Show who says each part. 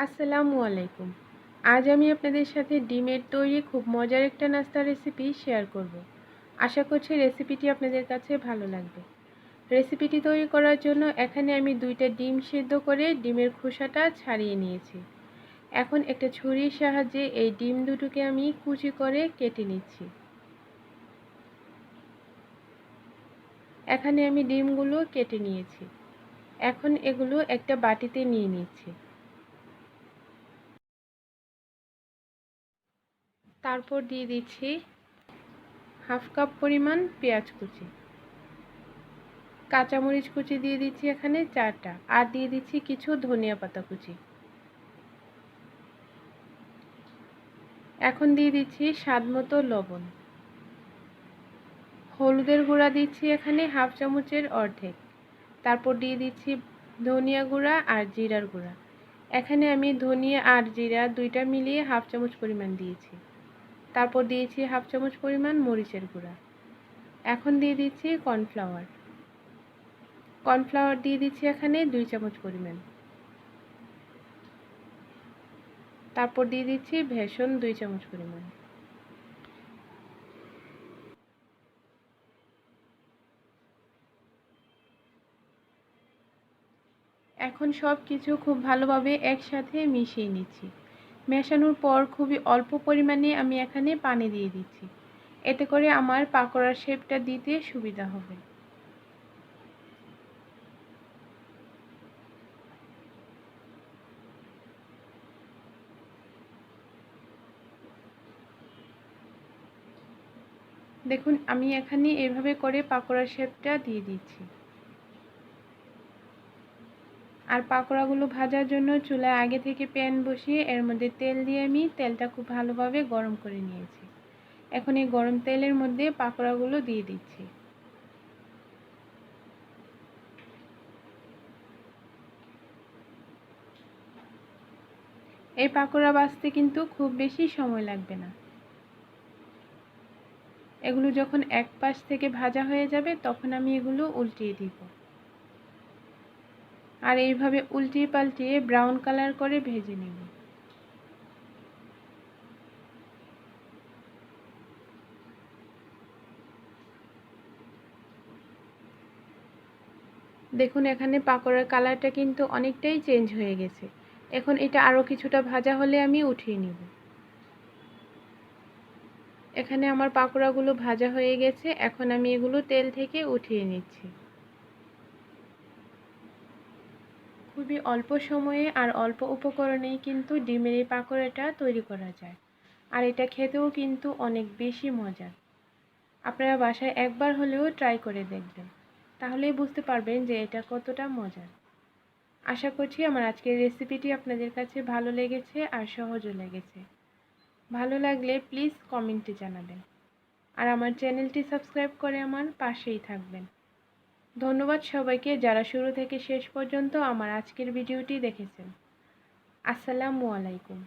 Speaker 1: আসসালামু আলাইকুম। আজ আমি আপনাদের সাথে ডিমের তৈরি খুব মজার একটা নাস্তার রেসিপি শেয়ার করব। আশা করছি রেসিপিটি আপনাদের কাছে ভালো লাগবে। রেসিপিটি তৈরি করার জন্য এখানে আমি 2টা ডিম সেদ্ধ করে ডিমের খোসাটা ছাড়িয়ে নিয়েছি। এখন একটা ছুরির সাহায্যে এই ডিম দুটোকে আমি কুচি করে কেটে নিচ্ছি। এখানে আমি ডিমগুলো কেটে নিয়েছি। এখন এগুলো একটা বাটিতে নিয়ে নিচ্ছি। তারপর দিয়ে দিচ্ছি হাফ কাপ পরিমাণ পেঁয়াজ কুচি, কাঁচামরিচ কুচি দিয়ে দিচ্ছি এখানে 4টা, আর দিয়ে দিচ্ছি কিছু ধনিয়া পাতা কুচি। এখন দিয়ে দিচ্ছি স্বাদমতো লবণ। হলুদের গুঁড়া দিচ্ছি এখানে হাফ চামচের অর্ধেক। তারপর দিয়ে দিচ্ছি ধনিয়া গুঁড়া আর জিরার গুঁড়া। এখানে আমি ধনিয়া আর জিরা 2টা মিলিয়ে হাফ চামচ পরিমাণ দিয়েছি। তারপর দিয়েছি হাফ চামচ পরিমাণ মরিচের গুঁড়া। এখন দিয়ে দিচ্ছি কর্নফ্লাওয়ার। কর্নফ্লাওয়ার দিয়ে দিচ্ছি এখানে 2 চামচ পরিমাণ। তারপর দিয়ে দিচ্ছি বেসন 2 চামচ পরিমাণ। এখন সব কিছু খুব ভালোভাবে একসাথে মিশিয়ে নিচ্ছি। মেশানোর পর খুবই অল্প পরিমাণে আমি এখানে পানি দিয়ে দিচ্ছি। এতে করে আমার পাকোড়ার শেপটা দিতে সুবিধা হবে। দেখুন আমি এখানে এভাবে করে পাকোড়ার শেপটা দিয়ে দিচ্ছি। আর পাকোড়াগুলো ভাজার জন্য চুলায় আগে থেকে প্যান বসিয়ে এর মধ্যে তেল দিয়ে আমি তেলটা খুব ভালোভাবে গরম করে নিয়েছি। এখন এই গরম তেলের মধ্যে পাকোড়াগুলো দিয়ে দিচ্ছি। এই পাকোড়া ভাজতে কিন্তু খুব বেশি সময় লাগবে না। এগুলো যখন এক পাশ থেকে ভাজা হয়ে যাবে তখন আমি এগুলো উল্টিয়ে দিব। আর এইভাবে উল্টিয়ে পাল্টিয়ে ব্রাউন কালার করে ভেজে নেব। দেখুন এখানে পাকোড়ার কালারটা কিন্তু অনেকটাই চেঞ্জ হয়ে গেছে। এখন এটা আরও কিছুটা ভাজা হলে আমি উঠিয়ে নিব। এখানে আমার পাকোড়াগুলো ভাজা হয়ে গেছে। এখন আমি এগুলো তেল থেকে উঠিয়ে নিচ্ছি। খুবই অল্প সময়ে আর অল্প উপকরণেই কিন্তু ডিমের এই পাকোড়াটা তৈরি করা যায়। আর এটা খেতেও কিন্তু অনেক বেশি মজার। আপনারা বাসায় একবার হলেও ট্রাই করে দেখবেন, তাহলেই বুঝতে পারবেন যে এটা কতটা মজার। আশা করছি আমার আজকের রেসিপিটি আপনাদের কাছে ভালো লেগেছে আর সহজও লেগেছে। ভালো লাগলে প্লিজ কমেন্টে জানাবেন। আর আমার চ্যানেলটি সাবস্ক্রাইব করে আমার পাশেই থাকবেন। ধন্যবাদ সবাইকে যারা শুরু থেকে শেষ পর্যন্ত আমার আজকের ভিডিওটি দেখেছেন। আসসালামু আলাইকুম।